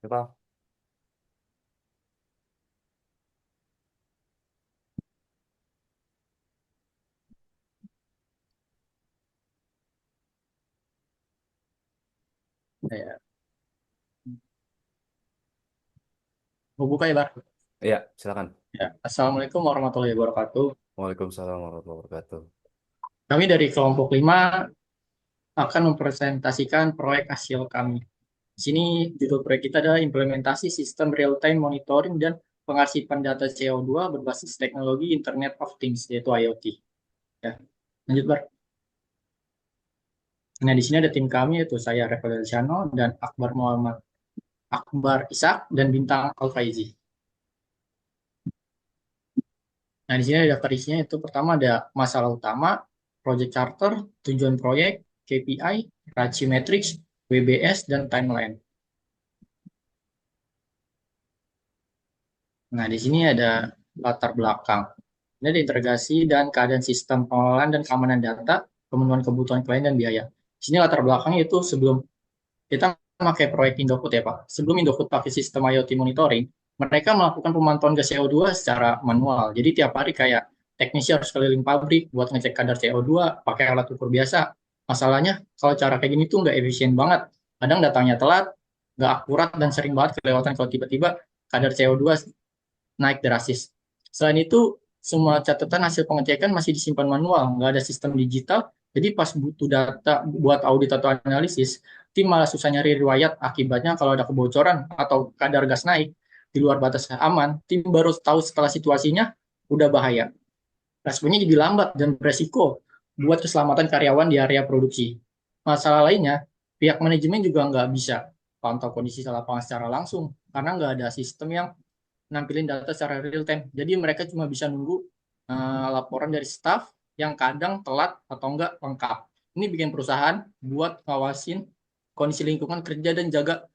Ya, Pak. Ya, mau buka ya, Bar? Iya, silakan. Ya. Assalamualaikum warahmatullahi wabarakatuh. Waalaikumsalam warahmatullahi wabarakatuh. Kami dari kelompok 5 akan mempresentasikan proyek hasil kami. Di sini judul proyek kita adalah implementasi sistem real-time monitoring dan pengarsipan data CO2 berbasis teknologi Internet of Things, yaitu IoT. Ya, lanjut, Bar. Nah, di sini ada tim kami, yaitu saya, Revel Elsiano, dan Akbar Muhammad, Akbar Ishak, dan Bintang Alfaizi. Nah, di sini ada daftar isinya itu pertama ada masalah utama, project charter, tujuan proyek, KPI, ratio matrix, WBS, dan timeline. Nah, di sini ada latar belakang. Ini ada integrasi dan keadaan sistem pengelolaan dan keamanan data, pemenuhan kebutuhan klien dan biaya. Di sini latar belakangnya itu sebelum kita pakai proyek Indofood ya Pak. Sebelum Indofood pakai sistem IoT monitoring, mereka melakukan pemantauan gas CO2 secara manual. Jadi tiap hari kayak teknisi harus keliling pabrik buat ngecek kadar CO2 pakai alat ukur biasa. Masalahnya kalau cara kayak gini tuh nggak efisien banget. Kadang datangnya telat, nggak akurat dan sering banget kelewatan kalau tiba-tiba kadar CO2 naik drastis. Selain itu, semua catatan hasil pengecekan masih disimpan manual, nggak ada sistem digital. Jadi pas butuh data buat audit atau analisis, tim malah susah nyari riwayat. Akibatnya kalau ada kebocoran atau kadar gas naik di luar batas aman, tim baru tahu setelah situasinya udah bahaya. Responnya jadi lambat dan beresiko buat keselamatan karyawan di area produksi. Masalah lainnya, pihak manajemen juga nggak bisa pantau kondisi lapangan secara langsung karena nggak ada sistem yang nampilin data secara real time. Jadi mereka cuma bisa nunggu laporan dari staff yang kadang telat atau enggak lengkap. Ini bikin perusahaan buat ngawasin kondisi lingkungan kerja dan jaga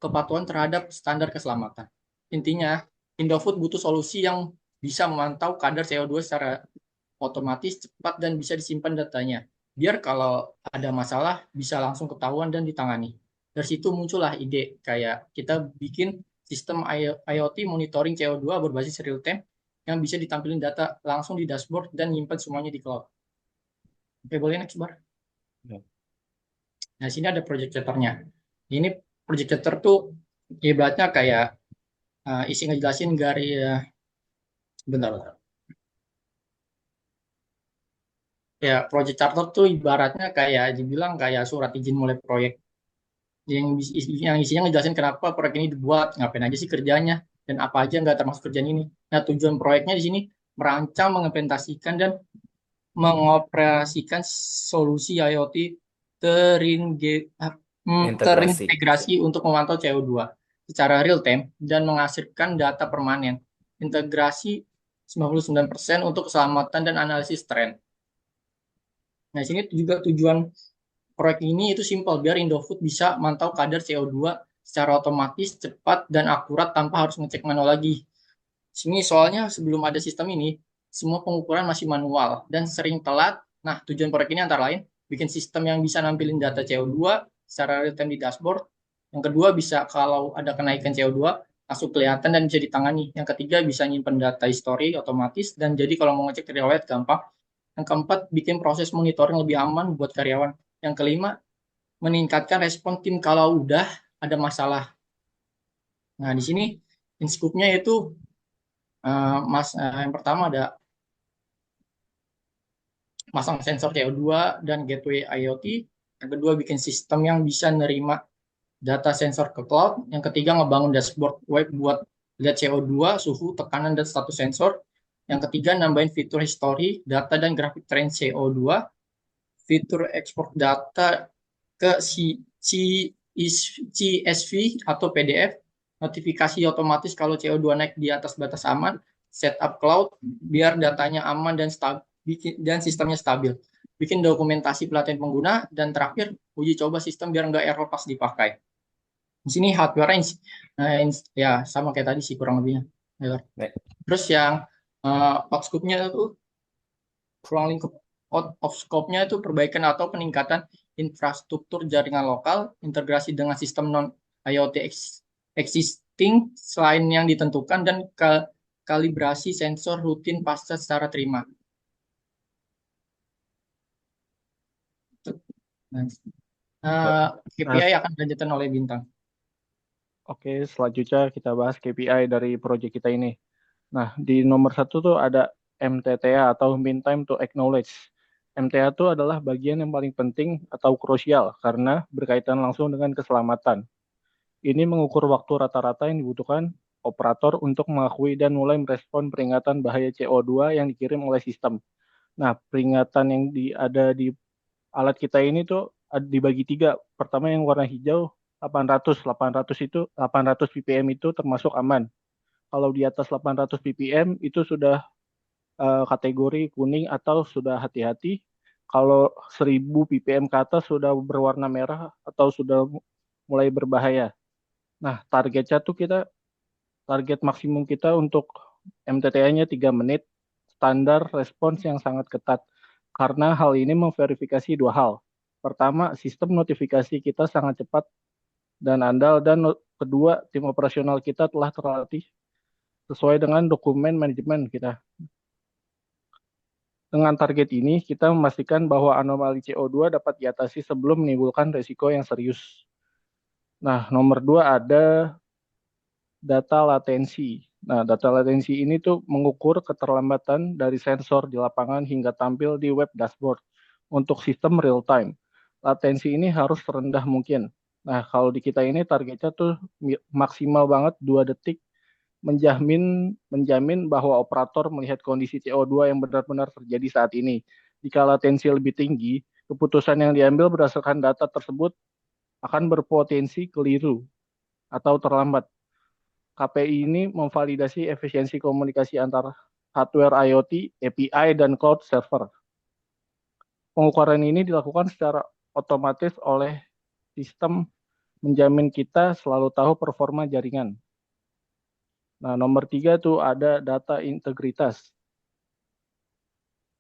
kepatuhan terhadap standar keselamatan. Intinya, Indofood butuh solusi yang bisa memantau kadar CO2 secara otomatis, cepat, dan bisa disimpan datanya. Biar kalau ada masalah bisa langsung ketahuan dan ditangani. Dari situ muncullah ide kayak kita bikin sistem IoT monitoring CO2 berbasis real time yang bisa ditampilkan data langsung di dashboard dan nyimpan semuanya di cloud. Oke, boleh next bar. Ya. Nah, sini ada project chapter-nya. Ini project chapter tuh ibaratnya kayak isi ngejelasin dari bentar. Ya, project charter tuh ibaratnya kayak dibilang kayak surat izin mulai proyek yang isinya ngejelasin kenapa proyek ini dibuat, ngapain aja sih kerjanya, dan apa aja nggak termasuk kerjaan ini. Nah, tujuan proyeknya di sini merancang, mengimplementasikan, dan mengoperasikan solusi IoT Integrasi. terintegrasi untuk memantau CO2 secara real time dan menghasilkan data permanen. Integrasi 99% untuk keselamatan dan analisis tren. Nah, di sini juga tujuan proyek ini itu simpel biar Indofood bisa mantau kadar CO2 secara otomatis, cepat, dan akurat tanpa harus ngecek manual lagi. Sini soalnya sebelum ada sistem ini, semua pengukuran masih manual dan sering telat. Nah, tujuan proyek ini antara lain bikin sistem yang bisa nampilin data CO2 secara real time di dashboard. Yang kedua bisa kalau ada kenaikan CO2 langsung kelihatan dan bisa ditangani. Yang ketiga bisa nyimpen data histori otomatis dan jadi kalau mau ngecek riwayat gampang. Yang keempat bikin proses monitoring lebih aman buat karyawan. Yang kelima meningkatkan respon tim kalau udah ada masalah. Nah, di sini in scope-nya itu yang pertama ada masang sensor CO2 dan gateway IoT. Yang kedua bikin sistem yang bisa nerima data sensor ke cloud. Yang ketiga ngebangun dashboard web buat lihat CO2, suhu, tekanan, dan status sensor. Yang ketiga nambahin fitur history, data, dan grafik tren CO2. Fitur ekspor data ke CSV atau PDF, notifikasi otomatis kalau CO2 naik di atas batas aman, setup cloud biar datanya aman dan dan sistemnya stabil. Bikin dokumentasi pelatihan pengguna dan terakhir uji coba sistem biar nggak error pas dipakai. Di sini hardware range ya sama kayak tadi sih kurang lebihnya. Baik. Terus yang out scope-nya itu ruang lingkup out of scope-nya itu perbaikan atau peningkatan infrastruktur jaringan lokal, integrasi dengan sistem non IoT existing selain yang ditentukan dan kalibrasi sensor rutin pasca secara terima. Nah, KPI akan dilanjutkan oleh Bintang. oke, selanjutnya kita bahas KPI dari proyek kita ini. Nah, di nomor 1 tuh ada MTTA atau Mean Time to Acknowledge. MTA itu adalah bagian yang paling penting atau krusial karena berkaitan langsung dengan keselamatan. Ini mengukur waktu rata-rata yang dibutuhkan operator untuk mengakui dan mulai merespon peringatan bahaya CO2 yang dikirim oleh sistem. Nah, peringatan yang ada di alat kita ini tuh dibagi 3. Pertama yang warna hijau 800. 800 ppm itu termasuk aman. Kalau di atas 800 ppm itu sudah kategori kuning atau sudah hati-hati. Kalau 1000 ppm ke atas sudah berwarna merah atau sudah mulai berbahaya. Nah, target maksimum kita untuk MTTA-nya 3 menit, standar respons yang sangat ketat. Karena hal ini memverifikasi 2 hal. Pertama, sistem notifikasi kita sangat cepat dan andal, dan kedua, tim operasional kita telah terlatih sesuai dengan dokumen manajemen kita. Dengan target ini, kita memastikan bahwa anomali CO2 dapat diatasi sebelum menimbulkan risiko yang serius. Nah, nomor 2 ada data latensi. Nah, data latensi ini tuh mengukur keterlambatan dari sensor di lapangan hingga tampil di web dashboard untuk sistem real time. Latensi ini harus serendah mungkin. Nah, kalau di kita ini targetnya tuh maksimal banget 2 detik, menjamin bahwa operator melihat kondisi CO2 yang benar-benar terjadi saat ini. Jika latensi lebih tinggi, keputusan yang diambil berdasarkan data tersebut akan berpotensi keliru atau terlambat. KPI ini memvalidasi efisiensi komunikasi antara hardware IoT, API, dan cloud server. Pengukuran ini dilakukan secara otomatis oleh sistem, menjamin kita selalu tahu performa jaringan. Nah, nomor 3 tuh ada data integritas.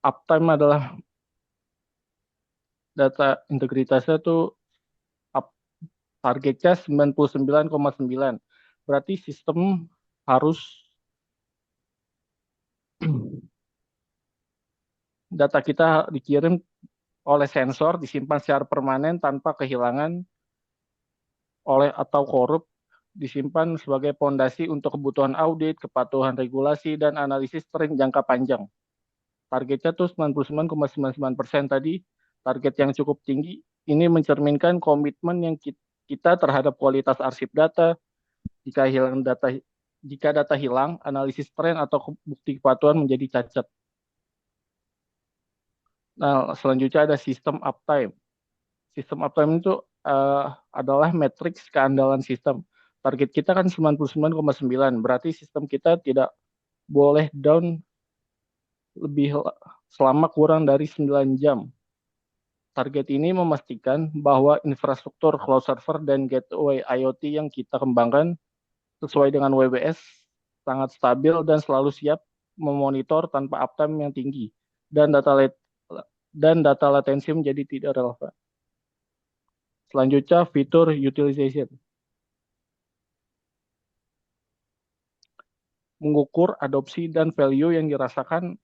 Uptime adalah data integritasnya tuh targetnya 99,9. Berarti sistem harus data kita dikirim oleh sensor, disimpan secara permanen tanpa kehilangan atau korup, disimpan sebagai fondasi untuk kebutuhan audit, kepatuhan regulasi, dan analisis tren jangka panjang. Targetnya tuh 99,99% tadi, target yang cukup tinggi. Ini mencerminkan komitmen yang kita terhadap kualitas arsip data. Jika data hilang, analisis tren atau bukti kepatuhan menjadi cacat. Nah, selanjutnya ada sistem uptime. Sistem uptime itu adalah matriks keandalan sistem. Target kita kan 99,9, berarti sistem kita tidak boleh down selama kurang dari 9 jam. Target ini memastikan bahwa infrastruktur cloud server dan gateway IoT yang kita kembangkan sesuai dengan WBS sangat stabil dan selalu siap memonitor tanpa uptime yang tinggi, dan data latensi menjadi tidak relevan. Selanjutnya, fitur utilization. Mengukur adopsi dan value yang dirasakan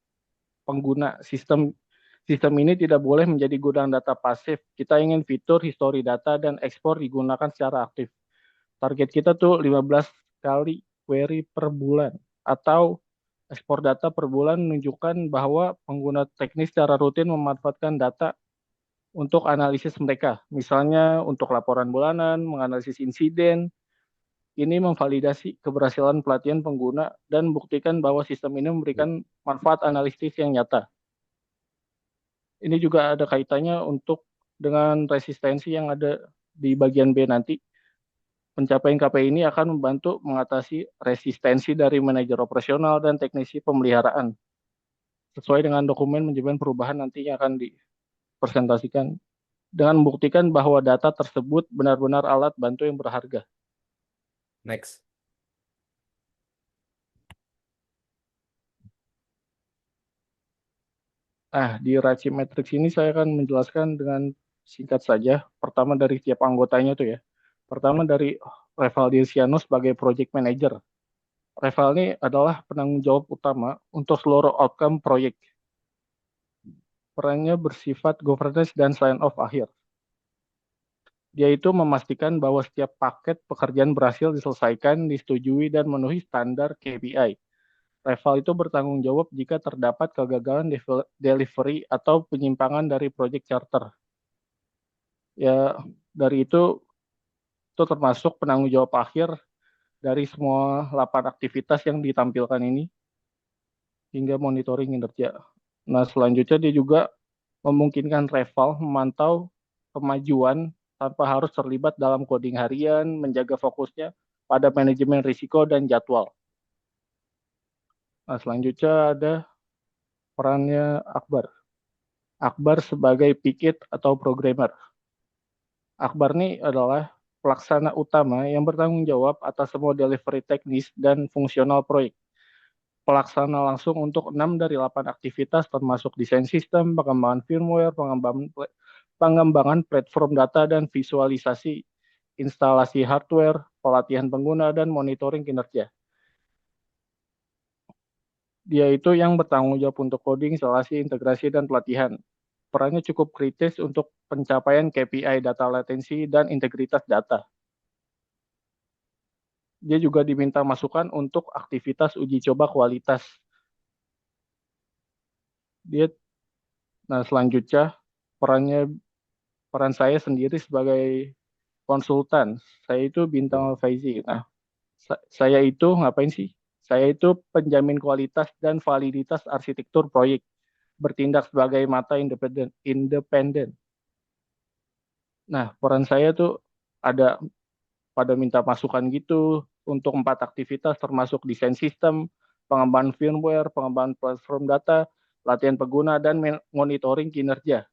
pengguna sistem. Sistem ini tidak boleh menjadi gudang data pasif. Kita ingin fitur histori data dan ekspor digunakan secara aktif. Target kita tuh 15 kali query per bulan, atau ekspor data per bulan menunjukkan bahwa pengguna teknis secara rutin memanfaatkan data untuk analisis mereka. Misalnya untuk laporan bulanan, menganalisis insiden. Ini memvalidasi keberhasilan pelatihan pengguna dan buktikan bahwa sistem ini memberikan manfaat analisis yang nyata. Ini juga ada kaitannya dengan resistensi yang ada di bagian B nanti. Pencapaian KPI ini akan membantu mengatasi resistensi dari manajer operasional dan teknisi pemeliharaan. Sesuai dengan dokumen manajemen perubahan nantinya akan dipresentasikan dengan membuktikan bahwa data tersebut benar-benar alat bantu yang berharga. Next. Di Raci Matrix ini saya akan menjelaskan dengan singkat saja. Pertama dari tiap anggotanya tuh ya. Pertama dari Reval Dirsiano sebagai project manager. Reval ini adalah penanggung jawab utama untuk seluruh outcome proyek. Perannya bersifat governance dan sign-off akhir. Dia itu memastikan bahwa setiap paket pekerjaan berhasil diselesaikan, disetujui, dan memenuhi standar KPI. Reval itu bertanggung jawab jika terdapat kegagalan delivery atau penyimpangan dari project charter. Ya, dari itu termasuk penanggung jawab akhir dari semua 8 aktivitas yang ditampilkan ini hingga monitoring kinerja. Nah, selanjutnya dia juga memungkinkan Reval memantau kemajuan tanpa harus terlibat dalam coding harian, menjaga fokusnya pada manajemen risiko dan jadwal. Nah, selanjutnya ada perannya Akbar. Akbar sebagai PIKIT atau programmer. Akbar ini adalah pelaksana utama yang bertanggung jawab atas semua delivery teknis dan fungsional proyek. Pelaksana langsung untuk 6 dari 8 aktivitas termasuk desain sistem, pengembangan firmware, pengembangan platform data dan visualisasi instalasi hardware, pelatihan pengguna, dan monitoring kinerja. Dia itu yang bertanggung jawab untuk coding, instalasi, integrasi, dan pelatihan. Perannya cukup kritis untuk pencapaian KPI data latensi dan integritas data. Dia juga diminta masukan untuk aktivitas uji coba kualitas. Nah, selanjutnya peran saya sendiri sebagai konsultan. Saya itu Bintang Faizi. Nah, saya itu ngapain sih? Saya itu penjamin kualitas dan validitas arsitektur proyek, bertindak sebagai mata independen. Nah, peran saya tuh ada pada minta masukan gitu untuk 4 aktivitas termasuk desain sistem, pengembangan firmware, pengembangan platform data, latihan pengguna, dan monitoring kinerja.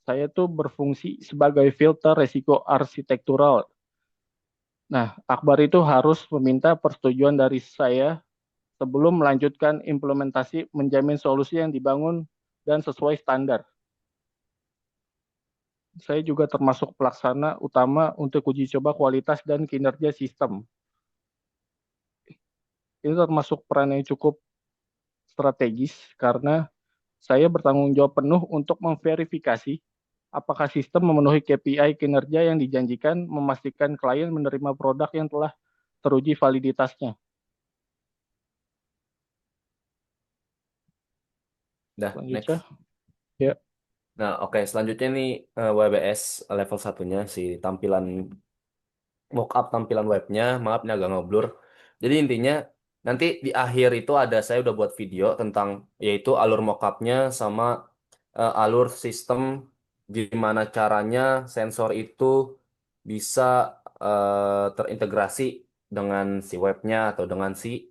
Saya tuh berfungsi sebagai filter resiko arsitektural. Nah, Akbar itu harus meminta persetujuan dari saya sebelum melanjutkan implementasi menjamin solusi yang dibangun dan sesuai standar. Saya juga termasuk pelaksana utama untuk uji coba kualitas dan kinerja sistem. Ini termasuk peran yang cukup strategis karena saya bertanggung jawab penuh untuk memverifikasi apakah sistem memenuhi KPI kinerja yang dijanjikan, memastikan klien menerima produk yang telah teruji validitasnya. Dah, Selanjutnya, next. ya. Nah, oke, selanjutnya nih WBS level satunya si tampilan mockup tampilan webnya, maaf ini agak ngeblur. Jadi intinya nanti di akhir itu ada saya udah buat video tentang yaitu alur mockupnya sama alur sistem gimana caranya sensor itu bisa terintegrasi dengan si webnya atau dengan si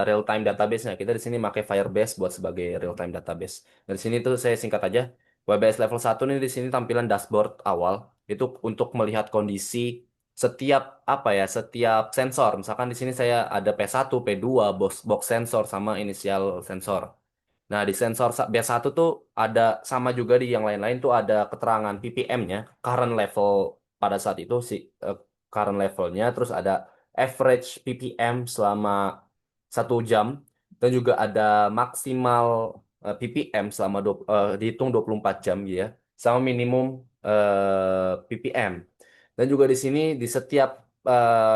real time database-nya. Kita di sini pakai Firebase buat sebagai real time database. Dari sini tuh saya singkat aja. WBS level 1 nih di sini tampilan dashboard awal itu untuk melihat kondisi setiap apa ya setiap sensor. Misalkan di sini saya ada P1, P2, box sensor sama inisial sensor. Nah, di sensor B1 tuh ada sama juga di yang lain-lain tuh ada keterangan ppm-nya, current level pada saat itu si current levelnya, terus ada average ppm selama 1 jam dan juga ada maksimal ppm selama dihitung 24 jam gitu ya, sama minimum ppm. Dan juga di sini di setiap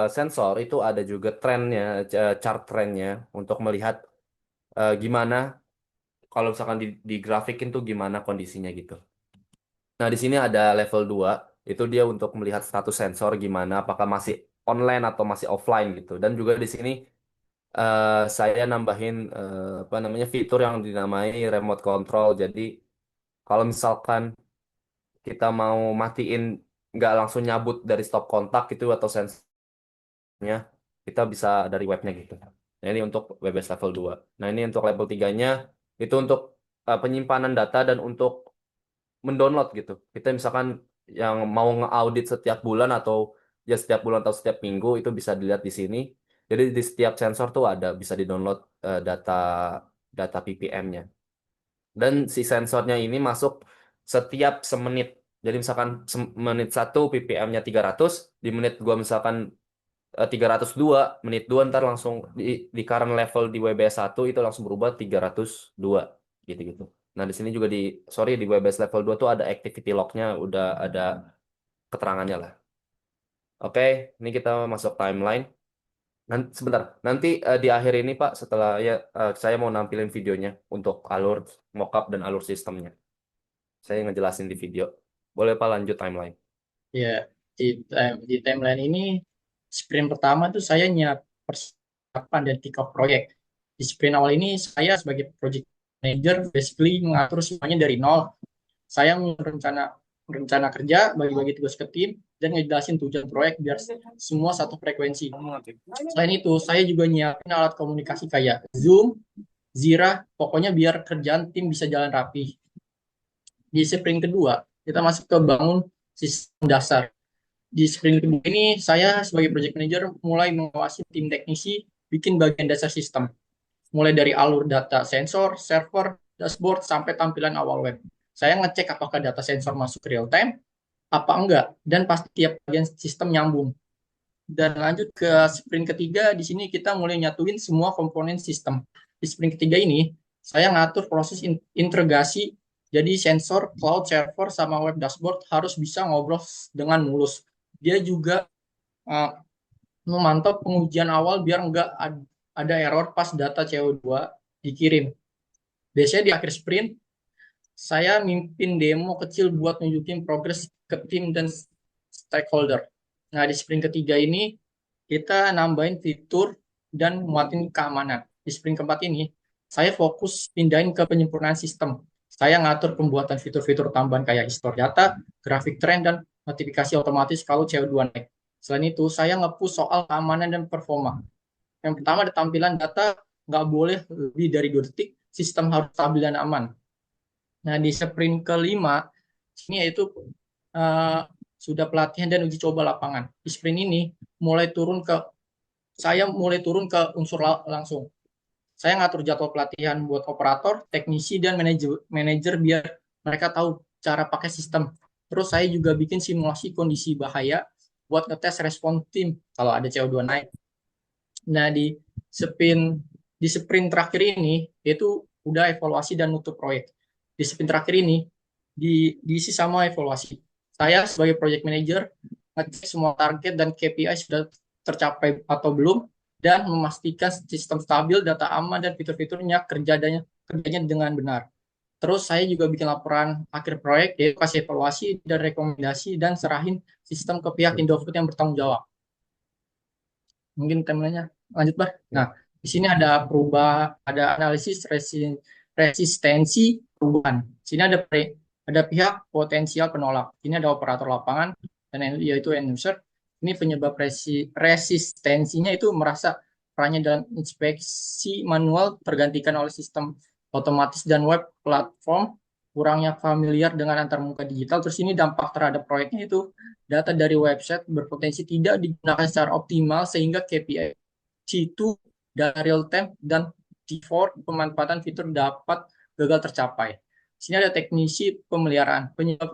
sensor itu ada juga trennya, chart trennya untuk melihat gimana kalau misalkan di grafikin tuh gimana kondisinya gitu. Nah, di sini ada level 2 itu dia untuk melihat status sensor gimana, apakah masih online atau masih offline gitu. Dan juga di sini saya nambahin apa namanya fitur yang dinamai remote control. Jadi kalau misalkan kita mau matiin nggak langsung nyabut dari stop kontak gitu atau sensornya, kita bisa dari webnya gitu. Nah, ini untuk WebS level 2. Nah, ini untuk level 3-nya itu untuk penyimpanan data dan untuk mendownload gitu. Kita misalkan yang mau nge-audit setiap bulan atau ya setiap bulan atau setiap minggu itu bisa dilihat di sini. Jadi di setiap sensor tuh ada bisa di-download data data ppm-nya. Dan si sensornya ini masuk setiap semenit. Jadi misalkan menit 1 ppm-nya 300, di menit gua misalkan 302, menit 2 ntar langsung di current level di WBS 1 itu langsung berubah 302 gitu-gitu. Nah, di sini juga sorry, di WBS level 2 tuh ada activity log-nya, udah ada keterangannya lah. Oke, ini kita masuk timeline. Nanti, sebentar, nanti di akhir ini Pak, setelah ya saya mau nampilin videonya untuk alur mockup dan alur sistemnya. Saya ngejelasin di video. Boleh Pak lanjut timeline? Ya, di timeline ini sprint pertama tuh saya persiapan dan kick off proyek. Di sprint awal ini saya sebagai project manager basically mengatur semuanya dari nol. Saya rencana kerja, bagi-bagi tugas ke tim, dan ngejelasin tujuan proyek biar semua satu frekuensi. Selain itu, saya juga nyiapin alat komunikasi kayak Zoom, Zira, pokoknya biar kerjaan tim bisa jalan rapi. Di sprint kedua, kita masuk ke bangun sistem dasar. Di sprint kedua ini, saya sebagai project manager mulai mengawasi tim teknisi bikin bagian dasar sistem. Mulai dari alur data sensor, server, dashboard, sampai tampilan awal web. Saya ngecek apakah data sensor masuk real time, apa enggak, dan pasti tiap bagian sistem nyambung. Dan lanjut ke sprint ketiga, di sini kita mulai nyatuin semua komponen sistem. Di sprint ketiga ini, saya ngatur proses integrasi, jadi sensor, cloud server, sama web dashboard harus bisa ngobrol dengan mulus. Dia juga uh, memantau pengujian awal biar nggak ada error pas data CO2 dikirim. Biasanya di akhir sprint, saya mimpin demo kecil buat nunjukin progres ke tim dan stakeholder. Nah, di sprint ketiga ini, kita nambahin fitur dan muatin keamanan. Di sprint keempat ini, saya fokus pindahin ke penyempurnaan sistem. Saya ngatur pembuatan fitur-fitur tambahan kayak history data, grafik tren, dan notifikasi otomatis kalau CO2 naik. Selain itu, saya nge-push soal keamanan dan performa. Yang pertama, ada tampilan data nggak boleh lebih dari 2 detik, sistem harus stabil dan aman. Nah, di sprint kelima, ini yaitu uh, sudah pelatihan dan uji coba lapangan. Di sprint ini, saya mulai turun ke unsur langsung. Saya ngatur jadwal pelatihan buat operator, teknisi, dan manajer biar mereka tahu cara pakai sistem. Terus saya juga bikin simulasi kondisi bahaya buat ngetes respon tim kalau ada CO2 naik. Nah, di sprint terakhir ini itu udah evaluasi dan nutup proyek. Di sprint terakhir ini diisi sama evaluasi. Saya sebagai project manager ngecek semua target dan KPI sudah tercapai atau belum dan memastikan sistem stabil, data aman, dan fitur-fiturnya kerjanya dengan benar. Terus saya juga bikin laporan akhir proyek, yaitu kasih evaluasi dan rekomendasi dan serahin sistem ke pihak Indofood yang bertanggung jawab. Mungkin temanya lanjut, Bar. Nah, di sini ada analisis resistensi perubahan. Di sini ada pihak potensial penolak. Ini ada operator lapangan dan yaitu end user. Ini penyebab resistensinya itu merasa perannya dalam inspeksi manual tergantikan oleh sistem otomatis dan web platform, kurangnya familiar dengan antarmuka digital. Terus ini dampak terhadap proyeknya itu data dari website berpotensi tidak digunakan secara optimal sehingga KPI C2 dan real time dan T4 pemanfaatan fitur dapat gagal tercapai. Di sini ada teknisi pemeliharaan. Penyebab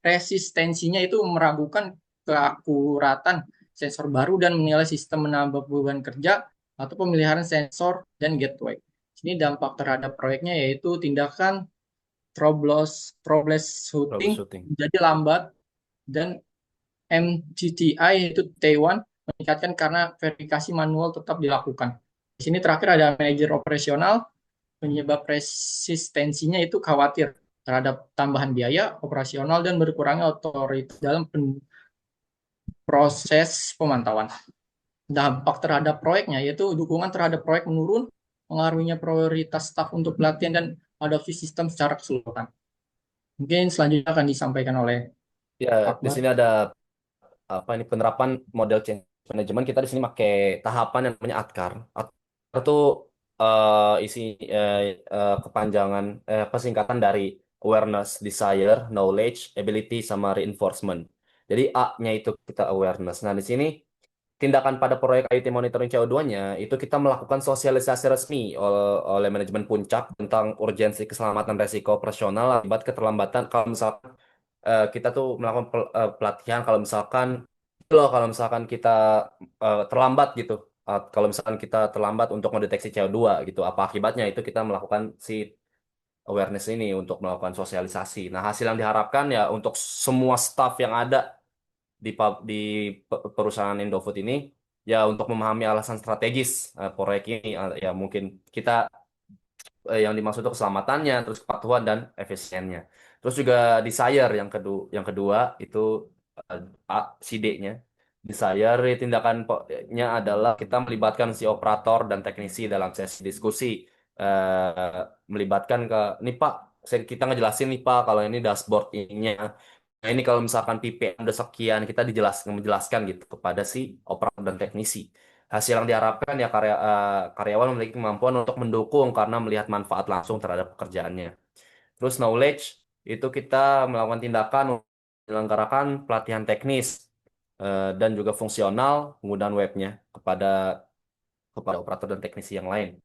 resistensinya itu meragukan keakuratan sensor baru dan menilai sistem menambah beban kerja atau pemeliharaan sensor dan gateway. Ini dampak terhadap proyeknya yaitu tindakan troubleshooting jadi lambat dan MTTI yaitu T1 meningkatkan karena verifikasi manual tetap dilakukan. Di sini terakhir ada manajer operasional, penyebab resistensinya itu khawatir terhadap tambahan biaya operasional dan berkurangnya otoritas dalam proses pemantauan. Dampak terhadap proyeknya yaitu dukungan terhadap proyek menurun, pengaruhnya prioritas staf untuk pelatihan dan adopsi sistem secara keseluruhan. Mungkin selanjutnya akan disampaikan oleh Ya, di Akbar. sini ada apa ini penerapan model change management. Kita di sini pakai tahapan yang namanya ADKAR. ADKAR itu isi kepanjangan singkatan dari awareness, desire, knowledge, ability, sama reinforcement. Jadi A-nya itu kita awareness. Nah, di sini tindakan pada proyek IoT monitoring CO2-nya itu kita melakukan sosialisasi resmi oleh manajemen puncak tentang urgensi keselamatan resiko operasional akibat keterlambatan kalau misalkan kita tuh melakukan pelatihan kalau misalkan kita terlambat gitu. Kalau misalkan kita terlambat untuk mendeteksi CO2 gitu, apa akibatnya itu kita melakukan si awareness ini untuk melakukan sosialisasi. Nah, hasil yang diharapkan ya untuk semua staff yang ada di perusahaan Indofood ini ya untuk memahami alasan strategis proyek ini. Ya mungkin kita yang dimaksud itu keselamatannya, terus kepatuhan dan efisiennya. Terus juga desire yang kedua itu si D-nya. Desire tindakannya adalah kita melibatkan si operator dan teknisi dalam sesi diskusi. Melibatkan nih Pak, kita ngejelasin nih Pak kalau ini dashboard ininya. Nah, ini kalau misalkan PPM udah sekian, kita menjelaskan gitu kepada si operator dan teknisi. Hasil yang diharapkan ya karyawan memiliki kemampuan untuk mendukung karena melihat manfaat langsung terhadap pekerjaannya. Terus knowledge itu kita melakukan tindakan menyelenggarakan pelatihan teknis dan juga fungsional penggunaan webnya kepada operator dan teknisi yang lain.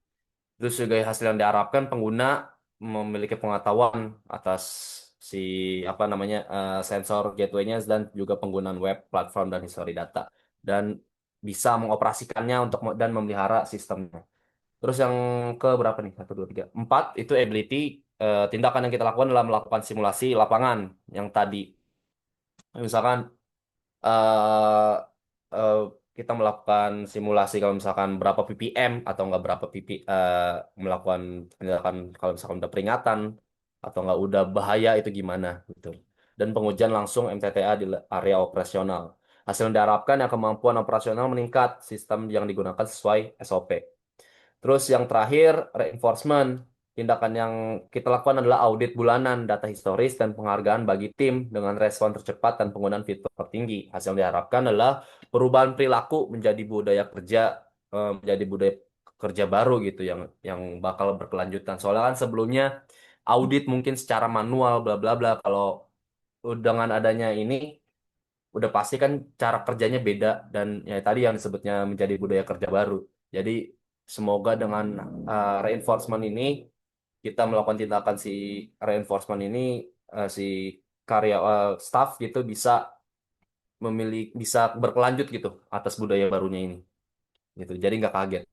Terus juga hasil yang diharapkan pengguna memiliki pengetahuan atas si apa namanya sensor gateway-nya dan juga penggunaan web, platform dan histori data dan bisa mengoperasikannya dan memelihara sistemnya. Terus yang ke berapa nih? Satu, dua, tiga, empat itu ability tindakan yang kita lakukan adalah melakukan simulasi lapangan yang tadi. Misalkan eh eh, kita melakukan simulasi kalau misalkan berapa ppm atau enggak berapa melakukan tindakan kalau misalkan udah peringatan atau enggak udah bahaya itu gimana gitu. Dan pengujian langsung MTTA di area operasional. Hasil yang diharapkan ya kemampuan operasional meningkat, sistem yang digunakan sesuai SOP. Terus yang terakhir, reinforcement. Tindakan yang kita lakukan adalah audit bulanan, data historis, dan penghargaan bagi tim dengan respon tercepat dan penggunaan fitur tertinggi. Hasil yang diharapkan adalah perubahan perilaku menjadi budaya kerja, menjadi budaya kerja baru gitu yang bakal berkelanjutan. Soalnya kan sebelumnya audit mungkin secara manual, bla bla bla. Kalau dengan adanya ini udah pasti kan cara kerjanya beda dan ya tadi yang disebutnya menjadi budaya kerja baru. Jadi semoga dengan reinforcement ini kita melakukan tindakan si reinforcement ini si staff gitu bisa berkelanjut gitu atas budaya barunya ini gitu. Jadi nggak kaget.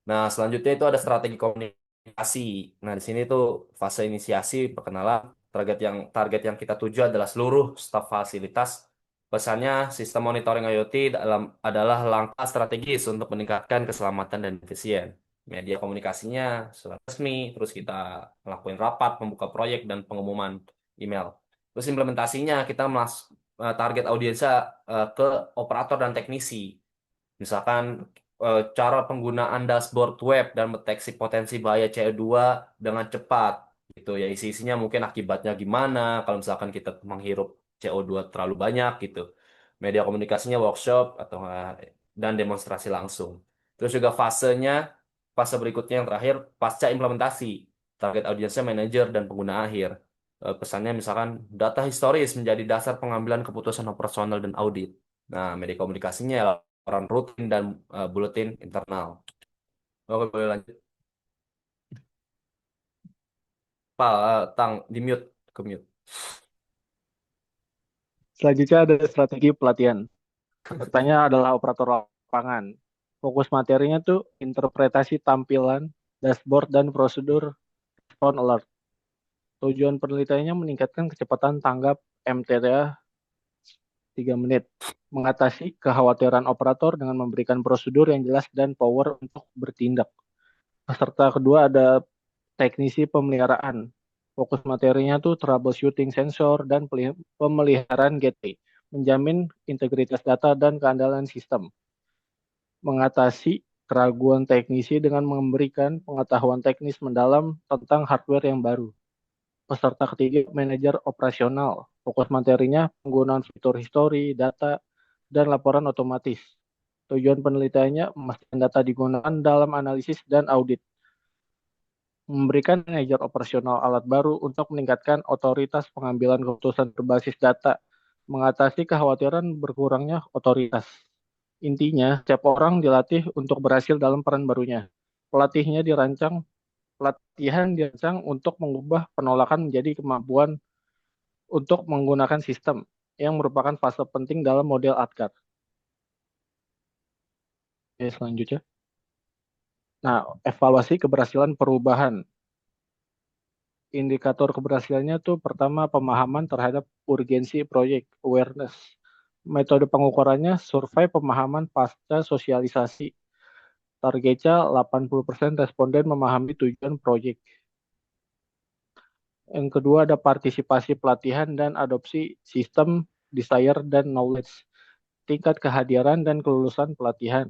Nah, selanjutnya itu ada strategi komunikasi. Nah, di sini tuh fase inisiasi, perkenalan, target yang kita tuju adalah seluruh staf fasilitas. Pesannya, sistem monitoring IoT adalah langkah strategis untuk meningkatkan keselamatan dan efisien. Media komunikasinya surat resmi, terus kita ngelakuin rapat, membuka proyek, dan pengumuman email. Terus implementasinya, kita target audiensnya ke operator dan teknisi. Misalkan cara penggunaan dashboard web dan mendeteksi potensi bahaya CO2 dengan cepat gitu ya isi-isinya mungkin akibatnya gimana kalau misalkan kita menghirup CO2 terlalu banyak gitu. Media komunikasinya workshop atau dan demonstrasi langsung. Terus juga fase berikutnya yang terakhir pasca implementasi. Target audiensnya manajer dan pengguna akhir. Pesannya misalkan data historis menjadi dasar pengambilan keputusan operasional dan audit. Nah, media komunikasinya laporan rutin dan buletin internal. Oke, boleh lanjut. Pak, Tang, di mute, ke mute. Selanjutnya ada strategi pelatihan. Pesertanya adalah operator lapangan. Fokus materinya tuh interpretasi tampilan, dashboard, dan prosedur phone alert. Tujuan penelitiannya meningkatkan kecepatan tanggap MTTA 3 menit. Mengatasi kekhawatiran operator dengan memberikan prosedur yang jelas dan power untuk bertindak. Peserta kedua ada teknisi pemeliharaan. Fokus materinya tuh troubleshooting sensor dan pemeliharaan gateway. Menjamin integritas data dan keandalan sistem. Mengatasi keraguan teknisi dengan memberikan pengetahuan teknis mendalam tentang hardware yang baru. Peserta ketiga, manajer operasional. Fokus materinya penggunaan fitur histori, data, dan laporan otomatis. Tujuan penelitiannya memastikan data digunakan dalam analisis dan audit. Memberikan manajer operasional alat baru untuk meningkatkan otoritas pengambilan keputusan berbasis data. Mengatasi kekhawatiran berkurangnya otoritas. Intinya, setiap orang dilatih untuk berhasil dalam peran barunya. Pelatihan dirancang untuk mengubah penolakan menjadi kemampuan untuk menggunakan sistem yang merupakan fase penting dalam model ADKAR. Oke, selanjutnya. Nah, evaluasi keberhasilan perubahan. Indikator keberhasilannya tuh pertama pemahaman terhadap urgensi proyek, awareness. Metode pengukurannya survei pemahaman pasca sosialisasi. Targetnya 80% responden memahami tujuan proyek. Yang kedua ada partisipasi pelatihan dan adopsi sistem desire dan knowledge. Tingkat kehadiran dan kelulusan pelatihan.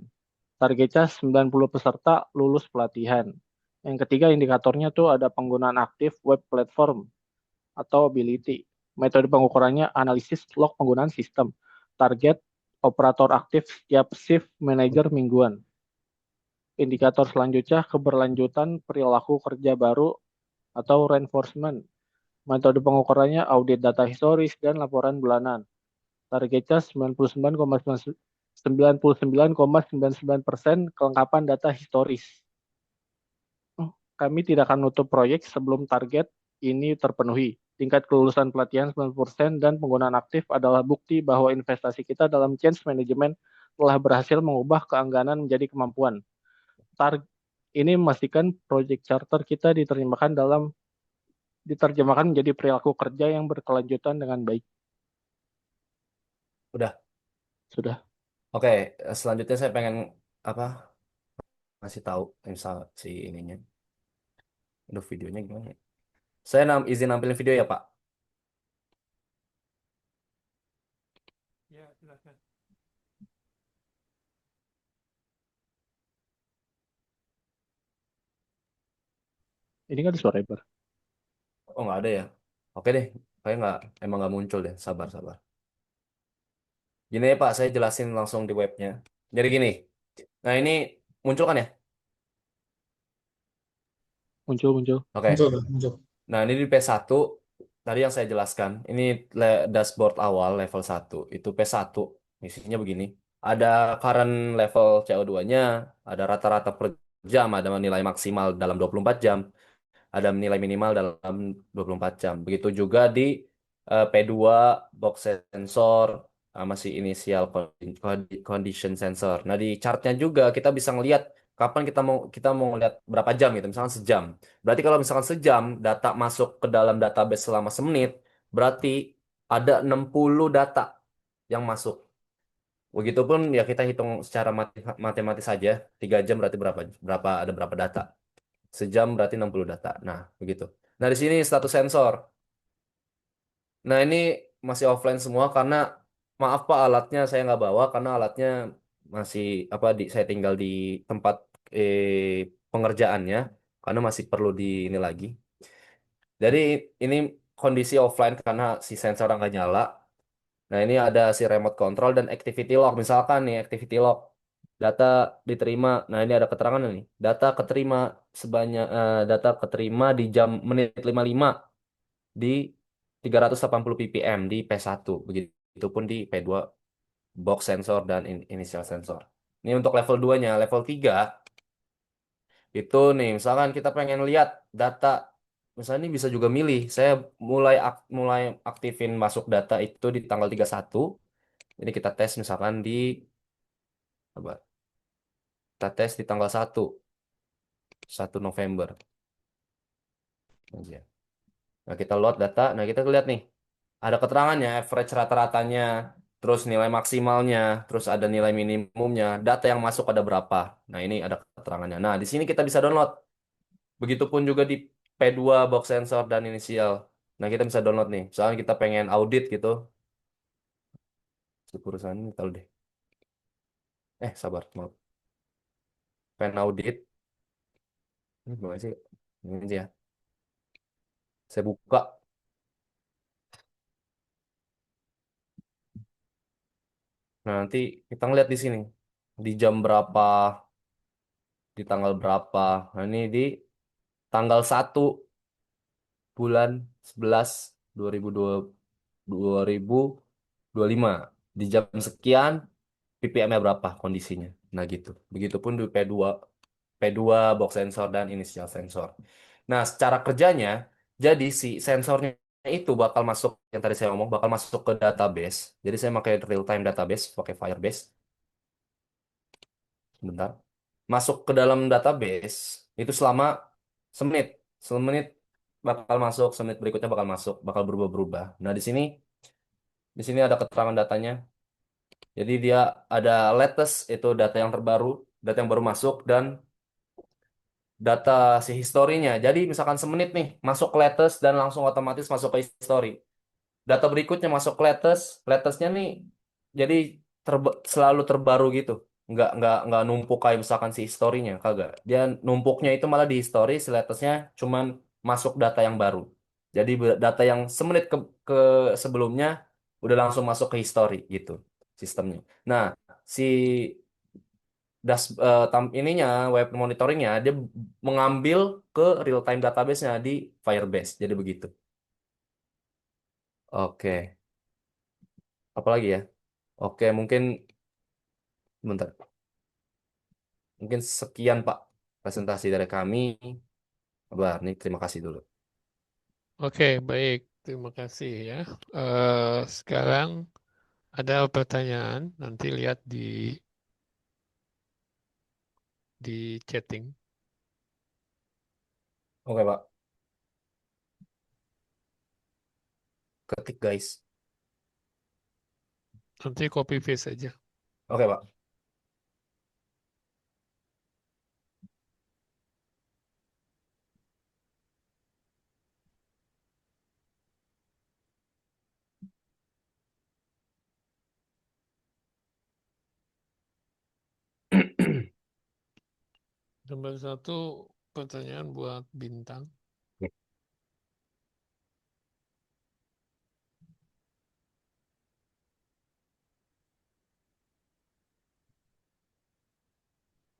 Targetnya 90 peserta lulus pelatihan. Yang ketiga indikatornya tuh ada penggunaan aktif web platform atau ability. Metode pengukurannya analisis log penggunaan sistem. Target operator aktif setiap shift manager mingguan. Indikator selanjutnya keberlanjutan perilaku kerja baru atau reinforcement. Metode pengukurannya audit data historis dan laporan bulanan. Targetnya 99,99% kelengkapan data historis. Kami tidak akan menutup proyek sebelum target ini terpenuhi. Tingkat kelulusan pelatihan 90% dan penggunaan aktif adalah bukti bahwa investasi kita dalam change management telah berhasil mengubah keengganan menjadi kemampuan. Ini memastikan proyek charter kita diterjemahkan menjadi perilaku kerja yang berkelanjutan dengan baik. Udah. Sudah. Oke, selanjutnya saya pengen apa? Ngasih tahu misal si ininya. Aduh, videonya gimana ya? Saya izin nampilin video ya, Pak. Ya, silakan. Ini kan suara Ibar. Oh, nggak ada ya? Oke deh, kayak nggak, emang nggak muncul deh. Sabar, sabar. Gini ya Pak, saya jelasin langsung di webnya. Jadi gini, nah ini muncul kan ya? Muncul. Oke. Muncul, muncul. Nah ini di P1, tadi yang saya jelaskan, ini dashboard awal level 1, itu P1, isinya begini. Ada current level CO2-nya, ada rata-rata per jam, ada nilai maksimal dalam 24 jam, ada nilai minimal dalam 24 jam. Begitu juga di P2 box sensor masih initial condition sensor. Nah, di chartnya juga kita bisa ngelihat kapan kita mau lihat berapa jam gitu, misalkan sejam. Berarti kalau misalkan sejam data masuk ke dalam database selama semenit, berarti ada 60 data yang masuk. Begitupun ya kita hitung secara matematis saja, 3 jam berarti berapa berapa ada berapa data. Sejam berarti 60 data. Nah, begitu. Nah, di sini status sensor. Nah, ini masih offline semua karena maaf Pak, alatnya saya nggak bawa karena alatnya masih apa saya tinggal di tempat pengerjaannya karena masih perlu di ini lagi. Jadi ini kondisi offline karena si sensor nggak nyala. Nah, ini ada si remote control dan activity log. Misalkan nih activity log data diterima. Nah, ini ada keterangan nih. Data keterima di jam menit 55 di 380 ppm di P1. Begitupun di P2 box sensor dan initial sensor. Ini untuk level 2-nya. Level 3 itu nih, misalkan kita pengen lihat data, misalnya ini bisa juga milih. Saya mulai aktifin masuk data itu di tanggal 31. Jadi kita tes misalkan apa? Kita tes di tanggal 1 November aja. Nah, kita load data. Nah, kita lihat nih. Ada keterangannya, average rata-ratanya, terus nilai maksimalnya, terus ada nilai minimumnya, data yang masuk ada berapa. Nah, ini ada keterangannya. Nah, di sini kita bisa download. Begitupun juga di P2 box sensor dan inisial. Nah, kita bisa download nih. Misalnya kita pengen audit gitu. Si perusahaan ini tahu deh. Sabar, maaf. Pengen audit. Ini gimana sih? Ini aja ya. Saya buka. Nah, nanti kita ngeliat di sini. Di jam berapa, di tanggal berapa. Nah, ini di tanggal 1 bulan 11 2025 di jam sekian ppm-nya berapa kondisinya. Nah, gitu. Begitupun di P2 box sensor dan initial sensor. Nah, secara kerjanya jadi si sensornya itu bakal masuk, yang tadi saya ngomong bakal masuk ke database. Jadi saya pakai real time database, pakai Firebase. Sebentar. Masuk ke dalam database itu selama semenit. Semenit bakal masuk, semenit berikutnya bakal masuk, bakal berubah-berubah. Nah, di sini ada keterangan datanya. Jadi dia ada latest, itu data yang terbaru, data yang baru masuk, dan data si historinya. Jadi misalkan semenit nih masuk ke latest dan langsung otomatis masuk ke history. Data berikutnya masuk ke latest, latestnya nih jadi selalu terbaru gitu. Nggak numpuk kayak misalkan si historinya, kagak. Dia numpuknya itu malah di history, si latestnya cuman masuk data yang baru. Jadi data yang semenit ke sebelumnya udah langsung masuk ke history gitu sistemnya. Nah, si ininya web monitoringnya dia mengambil ke real time database-nya di Firebase. Jadi begitu. Oke, apalagi ya? Oke, mungkin bentar. Mungkin sekian Pak presentasi dari kami. Kabar nih, terima kasih dulu. Oke, baik. Terima kasih ya. Sekarang ada pertanyaan, nanti lihat di chatting. Oke Pak, ketik guys. Nanti copy paste aja. Oke Pak. Nomor satu pertanyaan buat Bintang.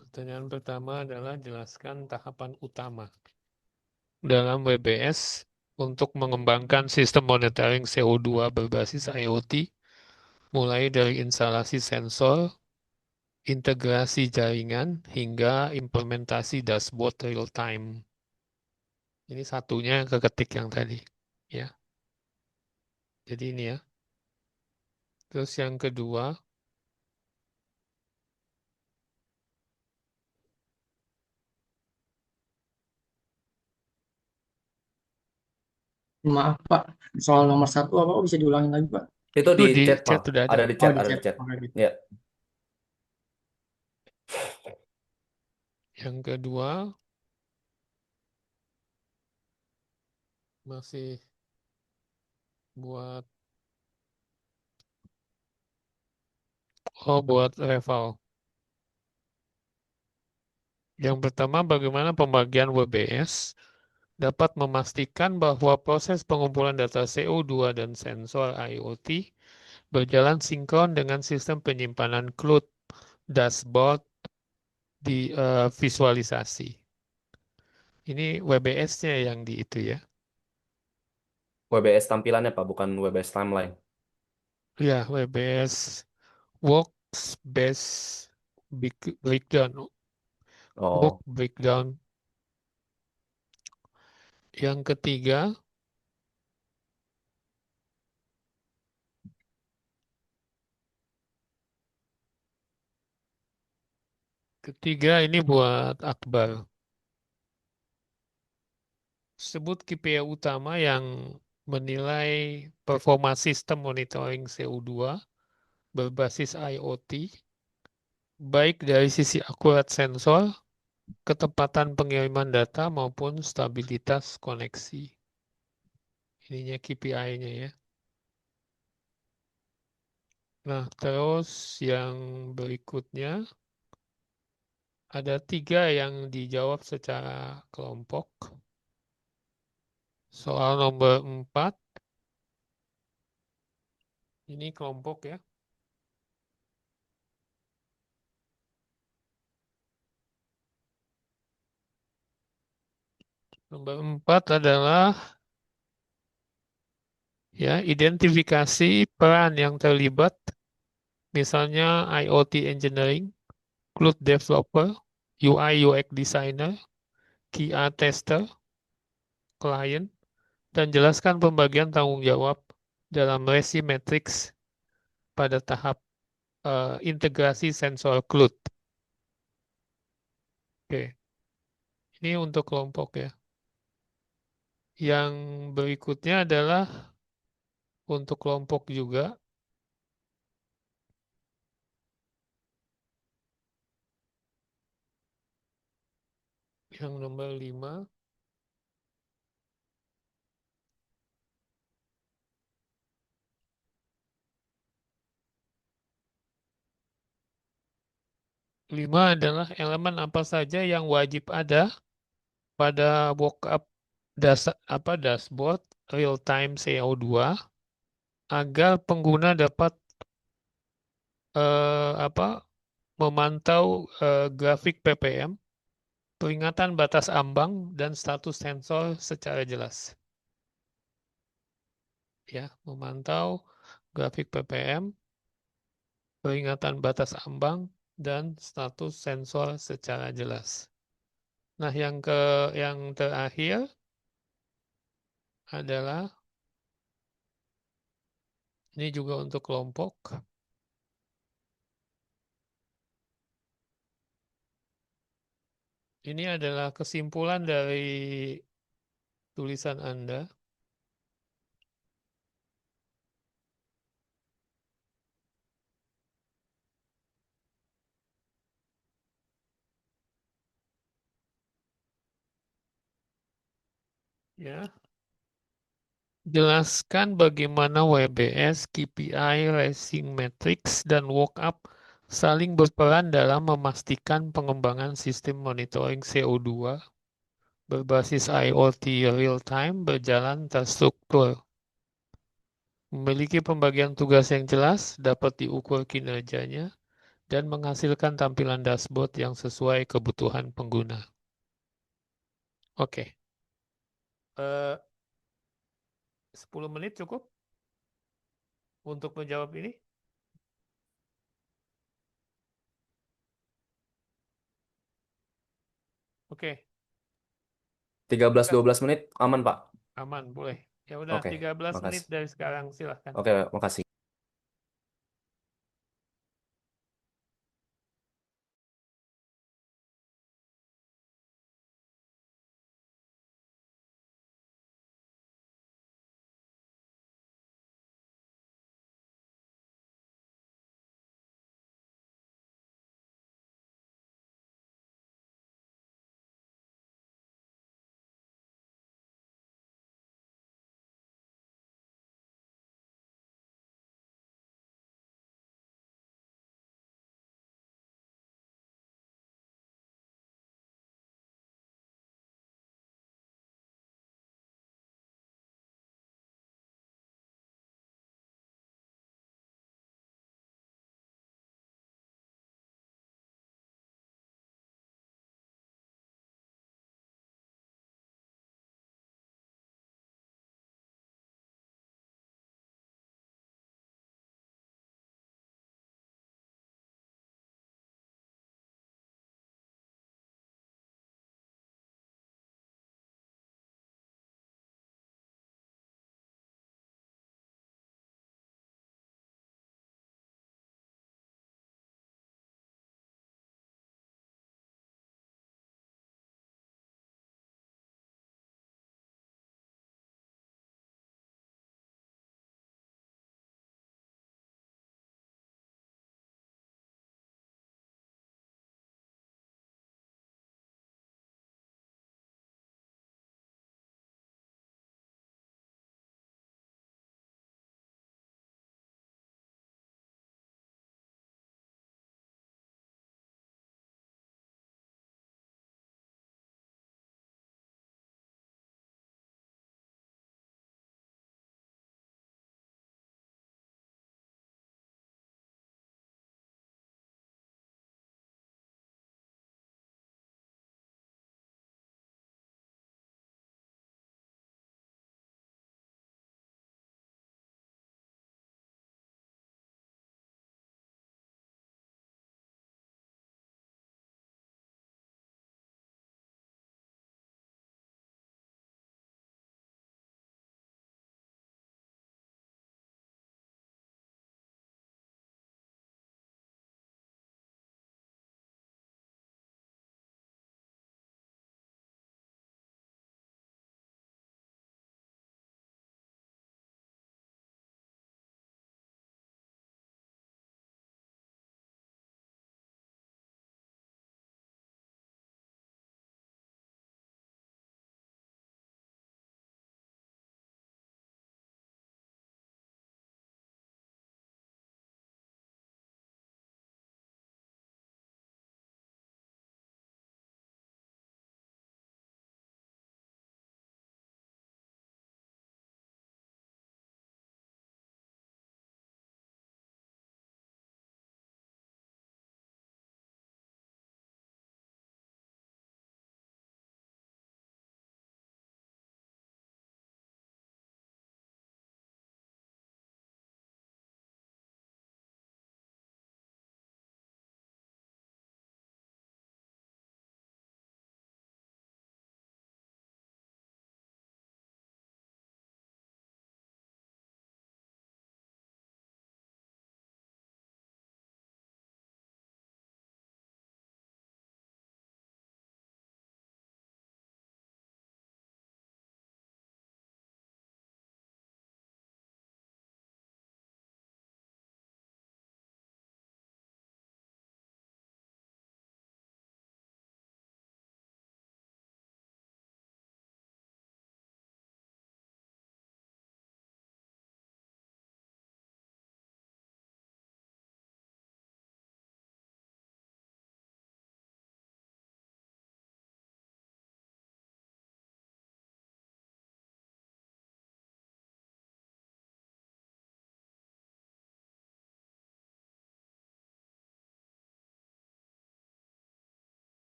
Pertanyaan pertama adalah jelaskan tahapan utama dalam WBS untuk mengembangkan sistem monitoring CO2 berbasis IoT, mulai dari instalasi sensor, integrasi jaringan, hingga implementasi dashboard real time. Ini satunya keketik yang tadi. Ya, jadi ini ya. Terus yang kedua, Maaf Pak, soal nomor satu apa bisa diulangin lagi Pak? Itu itu di di chat chat Pak. sudah ada. Ada di Oh chat, di ada di chat, chat. oke gitu. Ya. Yang kedua, masih buat, buat Reval. Yang pertama, bagaimana pembagian WBS dapat memastikan bahwa proses pengumpulan data CO2 dan sensor IoT berjalan sinkron dengan sistem penyimpanan cloud dashboard di visualisasi. Ini WBS-nya yang di itu ya. WBS tampilannya Pak, bukan WBS timeline. Ya, WBS Workspace Breakdown. Work Oh, breakdown. Yang ketiga ini buat Akbar. Sebut KPI utama yang menilai performa sistem monitoring CO2 berbasis IoT, baik dari sisi akurat sensor, ketepatan pengiriman data, maupun stabilitas koneksi. Ininya KPI-nya ya. Nah, terus yang berikutnya, ada 3 yang dijawab secara kelompok. Soal nomor 4, ini kelompok ya. Nomor 4 adalah ya identifikasi peran yang terlibat, misalnya IoT engineering, cloud developer, UI UX designer, QA tester, client, dan jelaskan pembagian tanggung jawab dalam resi matriks pada tahap integrasi sensor CLUD. Oke, ini untuk kelompok ya. Yang berikutnya adalah untuk kelompok juga. Yang nomor 5. 5 adalah elemen apa saja yang wajib ada pada mockup dashboard real time CO2 agar pengguna dapat memantau grafik ppm, peringatan batas ambang dan status sensor secara jelas. Ya, memantau grafik ppm, peringatan batas ambang dan status sensor secara jelas. Nah, yang terakhir adalah ini juga untuk kelompok. Ini adalah kesimpulan dari tulisan Anda. Ya, jelaskan bagaimana WBS, KPI, Racing Matrix, dan Walkup saling berperan dalam memastikan pengembangan sistem monitoring CO2 berbasis IoT real-time berjalan terstruktur. Memiliki pembagian tugas yang jelas, dapat diukur kinerjanya, dan menghasilkan tampilan dashboard yang sesuai kebutuhan pengguna. Oke, 10 menit cukup untuk menjawab ini? Oke, 13-12 menit aman, Pak. aman, boleh. Ya udah, Oke, 13 menit makasih. dari sekarang, silahkan. Oke, makasih.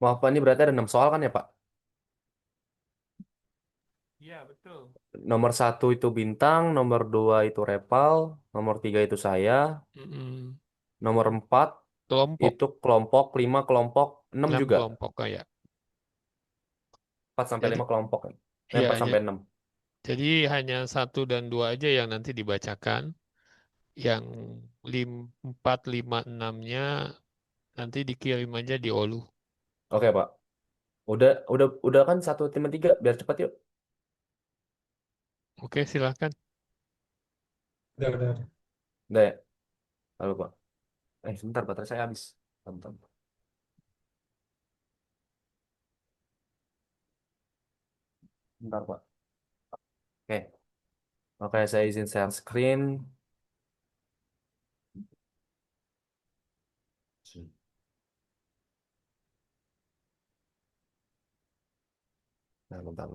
Maaf Pak, ini berarti ada 6 soal kan ya Pak? Iya, betul. Nomor 1 itu Bintang, nomor 2 itu Repal, nomor 3 itu saya, Mm-mm. nomor 4 Kelompok, itu kelompok, 5 kelompok, 6 6 juga. kelompok kayak. 4 sampai Jadi, 5 kelompok kan? ya, 4 sampai 6. jadi hanya 1 dan 2 aja yang nanti dibacakan. Yang 4, 5, 6-nya nanti dikirim aja di Olu. Oke Pak. Udah kan 1 5 3 biar cepat yuk. Oke, silahkan. Udah. Udah ya? Lalu Pak. Sebentar baterai saya habis. Bentar. Bentar Pak. Oke. Oke, saya izin share screen. Nah, bentar.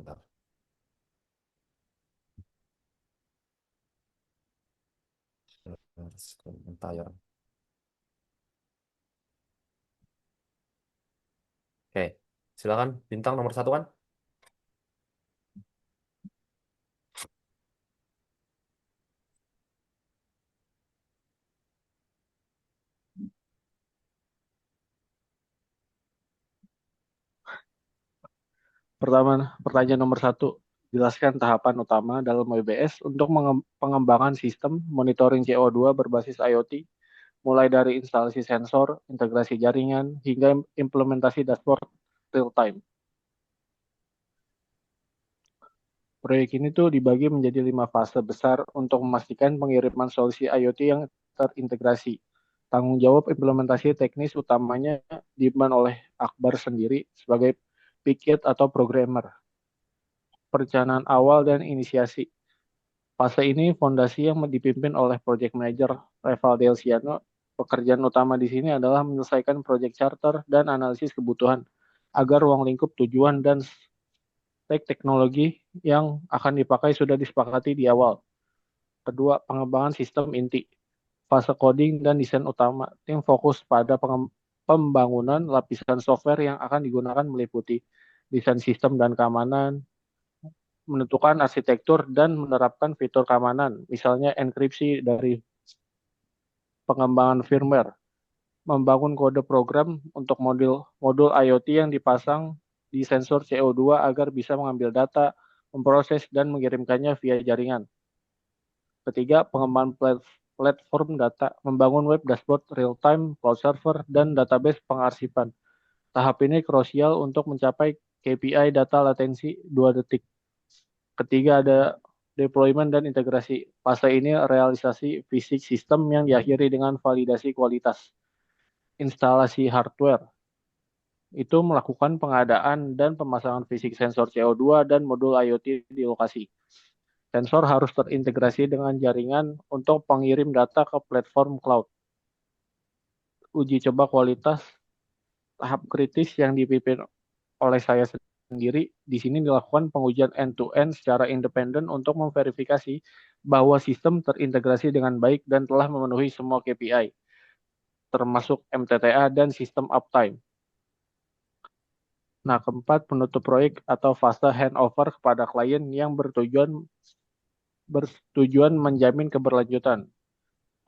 Share screen entire. Oke. Silakan Bintang nomor 1 kan? Pertanyaan nomor 1. Jelaskan tahapan utama dalam WBS untuk pengembangan sistem monitoring CO2 berbasis IoT, mulai dari instalasi sensor, integrasi jaringan, hingga implementasi dashboard real time. Proyek ini tuh dibagi menjadi 5 fase besar untuk memastikan pengiriman solusi IoT yang terintegrasi. Tanggung jawab implementasi teknis utamanya diemban oleh Akbar sendiri sebagai PKIT atau programmer. Perencanaan awal dan inisiasi. Fase ini fondasi yang dipimpin oleh Project Manager Reval Delciano. Pekerjaan utama di sini adalah menyelesaikan proyek charter dan analisis kebutuhan agar ruang lingkup tujuan dan teknologi yang akan dipakai sudah disepakati di awal. Kedua, pengembangan sistem inti. Fase coding dan desain utama. Tim fokus pada pembangunan lapisan software yang akan digunakan meliputi desain sistem dan keamanan, menentukan arsitektur dan menerapkan fitur keamanan, misalnya enkripsi dari pengembangan firmware, membangun kode program untuk modul IoT yang dipasang di sensor CO2 agar bisa mengambil data, memproses, dan mengirimkannya via jaringan. Ketiga, pengembangan platform data, membangun web dashboard real-time, cloud server, dan database pengarsipan. Tahap ini krusial untuk mencapai KPI data latensi 2 detik. Ketiga, ada deployment dan integrasi. Fase ini realisasi fisik sistem yang diakhiri dengan validasi kualitas. Instalasi hardware itu melakukan pengadaan dan pemasangan fisik sensor CO2 dan modul IoT di lokasi. Sensor harus terintegrasi dengan jaringan untuk pengirim data ke platform cloud. Uji coba kualitas tahap kritis yang dipimpin oleh saya sendiri. Di sini dilakukan pengujian end-to-end secara independen untuk memverifikasi bahwa sistem terintegrasi dengan baik dan telah memenuhi semua KPI, termasuk MTTA dan sistem uptime. Nah, keempat, penutup proyek atau fase handover kepada klien yang bertujuan menjamin keberlanjutan.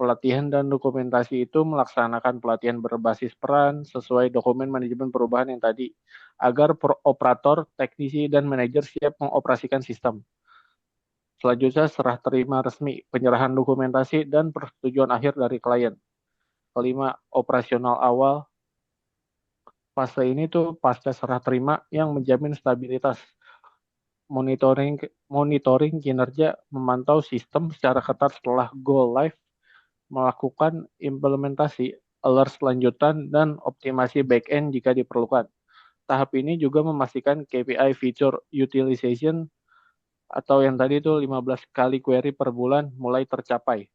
Pelatihan dan dokumentasi itu melaksanakan pelatihan berbasis peran sesuai dokumen manajemen perubahan yang tadi, agar operator, teknisi, dan manajer siap mengoperasikan sistem. Selanjutnya, serah terima resmi, penyerahan dokumentasi, dan persetujuan akhir dari klien. Kelima, operasional awal. Fase ini tuh pasca serah terima yang menjamin stabilitas. Monitoring kinerja, memantau sistem secara ketat setelah go live, melakukan implementasi, alert lanjutan, dan optimasi back-end jika diperlukan. Tahap ini juga memastikan KPI feature utilization atau yang tadi itu 15 kali query per bulan mulai tercapai.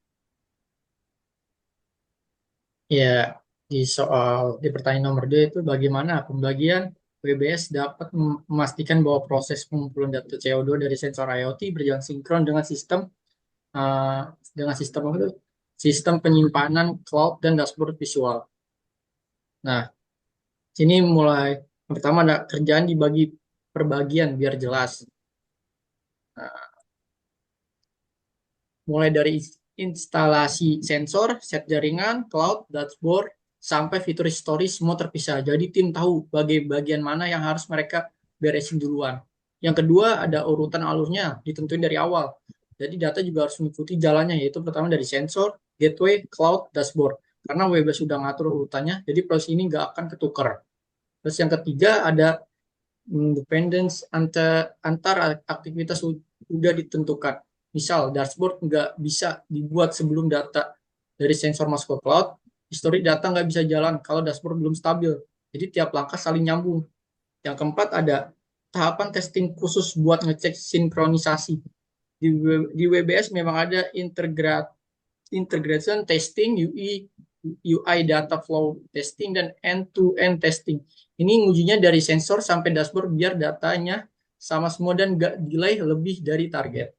Ya, di pertanyaan nomor 2 itu bagaimana pembagian WBS dapat memastikan bahwa proses pengumpulan data CO2 dari sensor IoT berjalan sinkron eh, dengan sistem apa itu? Sistem penyimpanan cloud dan dashboard visual. Nah, sini mulai Yang pertama ada kerjaan dibagi per bagian biar jelas. Nah, mulai dari instalasi sensor, set jaringan, cloud, dashboard, sampai fitur history semua terpisah. Jadi tim tahu bagian mana yang harus mereka beresin duluan. Yang kedua ada urutan alurnya, ditentuin dari awal. Jadi data juga harus mengikuti jalannya, yaitu pertama dari sensor, gateway, cloud, dashboard. Karena WebAS sudah ngatur urutannya, jadi proses ini nggak akan ketukar. Terus yang ketiga ada dependence antar aktivitas sudah ditentukan. Misal dashboard nggak bisa dibuat sebelum data dari sensor masuk ke cloud, histori data nggak bisa jalan kalau dashboard belum stabil. Jadi tiap langkah saling nyambung. Yang keempat ada tahapan testing khusus buat ngecek sinkronisasi. Di WBS memang ada integration testing, UI data flow testing, dan end-to-end testing. Ini ngujinya dari sensor sampai dashboard biar datanya sama semua dan nggak delay lebih dari target.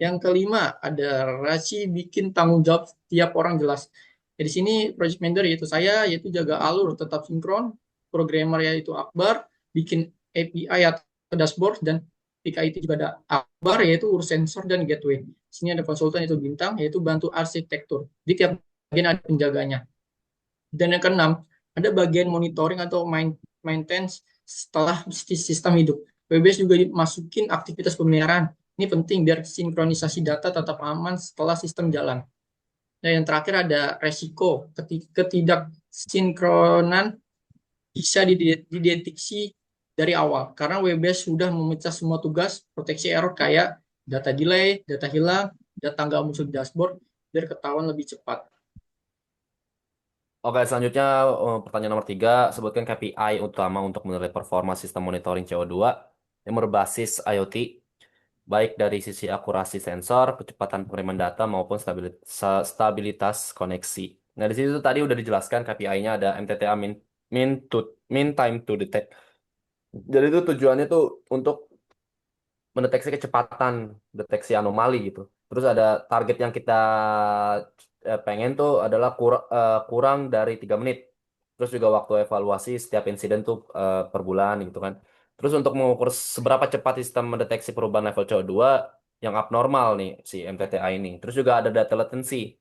Yang kelima, ada rasi bikin tanggung jawab tiap orang jelas. Di sini project manager yaitu saya, yaitu jaga alur tetap sinkron, programmer yaitu Akbar, bikin API atau dashboard, dan PKIT juga ada Akbar, yaitu urus sensor dan gateway. Di sini ada konsultan yaitu Bintang, yaitu bantu arsitektur. Di tiap bagian ada penjaganya. Dan yang keenam, ada bagian monitoring atau maintenance setelah sistem hidup. WBS juga dimasukin aktivitas pemeliharaan. Ini penting biar sinkronisasi data tetap aman setelah sistem jalan. Nah, yang terakhir ada resiko ketidaksinkronan bisa dideteksi dari awal karena WBS sudah memecah semua tugas proteksi error kayak data delay, data hilang, data nggak muncul di dashboard biar ketahuan lebih cepat. Oke, selanjutnya pertanyaan nomor 3, sebutkan KPI utama untuk menilai performa sistem monitoring CO2 yang berbasis IoT, baik dari sisi akurasi sensor, kecepatan pengiriman data, maupun stabilitas koneksi. Nah, di situ tadi udah dijelaskan KPI-nya ada MTTA, mean time to detect. Jadi itu tujuannya tuh untuk mendeteksi kecepatan, deteksi anomali gitu. Terus ada target yang kita pengen tuh adalah kurang dari 3 menit. Terus juga waktu evaluasi setiap insiden tuh per bulan gitu kan. Terus untuk mengukur seberapa cepat sistem mendeteksi perubahan level CO2 yang abnormal nih si MTTA ini. Terus juga ada data latency.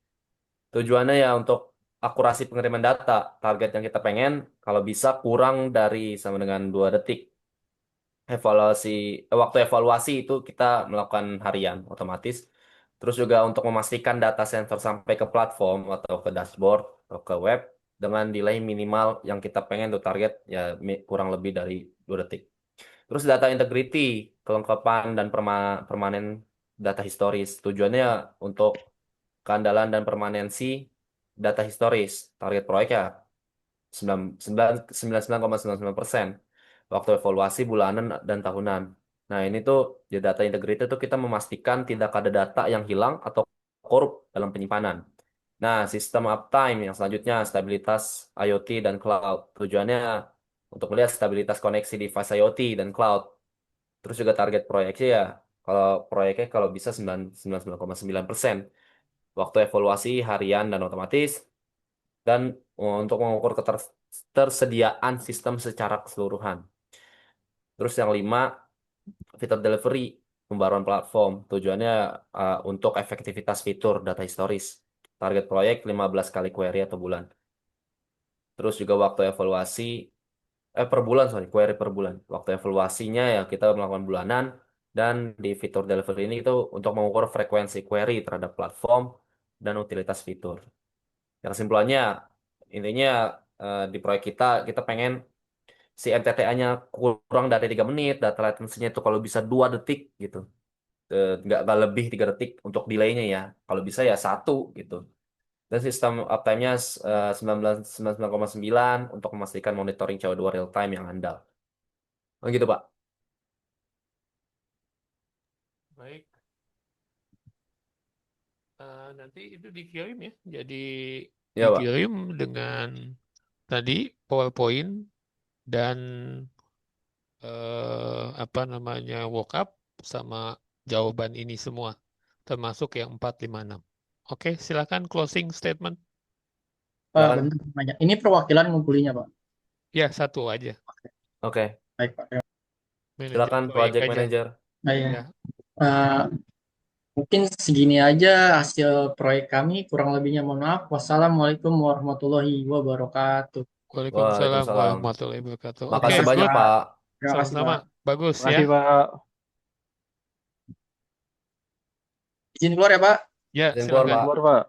Tujuannya ya untuk akurasi pengiriman data. Target yang kita pengen kalau bisa kurang dari sama dengan 2 detik. Evaluasi Waktu evaluasi itu kita melakukan harian otomatis. Terus juga untuk memastikan data sensor sampai ke platform atau ke dashboard atau ke web dengan delay minimal yang kita pengen tuh target ya kurang lebih dari 2 detik. Terus data integrity, kelengkapan dan permanen data historis. Tujuannya untuk keandalan dan permanensi data historis. Target proyek ya 99,99% waktu evaluasi bulanan dan tahunan. Nah, ini tuh di data integrity tuh kita memastikan tidak ada data yang hilang atau korup dalam penyimpanan. Nah, sistem uptime yang selanjutnya stabilitas IoT dan cloud. Tujuannya untuk melihat stabilitas koneksi device IoT dan cloud. Terus juga target proyeknya ya kalau proyeknya kalau bisa 99,9%. Waktu evaluasi harian dan otomatis dan untuk mengukur ketersediaan sistem secara keseluruhan. Terus yang 5, fitur delivery, pembaruan platform. Tujuannya untuk efektivitas fitur data historis. Target proyek 15 kali query atau bulan. Terus juga waktu evaluasi, per bulan, sorry, query per bulan. Waktu evaluasinya ya kita melakukan bulanan. Dan di fitur delivery ini itu untuk mengukur frekuensi query terhadap platform dan utilitas fitur. Yang kesimpulannya, intinya di proyek kita pengen si MTTA-nya kurang dari 3 menit, data latency-nya itu kalau bisa 2 detik gitu. Nggak lebih 3 detik untuk delay-nya ya. Kalau bisa ya 1 gitu. Dan sistem uptime-nya 99,9 untuk memastikan monitoring CO2 real time yang andal. Oh gitu, Pak. Baik. Nanti itu dikirim ya. Jadi Ya, Pak. dikirim dengan tadi PowerPoint dan apa namanya walkup sama jawaban ini semua, termasuk yang 456. Oke, silakan closing statement. Pak, Silakan. benar banyak. Ini perwakilan ngumpulinya, Pak. Ya, satu aja. Oke, Baik, Pak. Manajer silakan proyek project aja. manager. Baik. Ya, Eh, mungkin segini aja hasil proyek kami. Kurang lebihnya mohon maaf. Wassalamualaikum warahmatullahi wabarakatuh. Waalaikumsalam Waalaikumsalam. warahmatullahi wabarakatuh. Terima Oke, Makasih kasih, banyak, good. Pak. Pak. Terima kasih, Sama-sama. Pak. Bagus ya. Makasih Pak. Izin keluar ya, Pak. Ya, Izin keluar, silakan. Pak. Keluar Pak.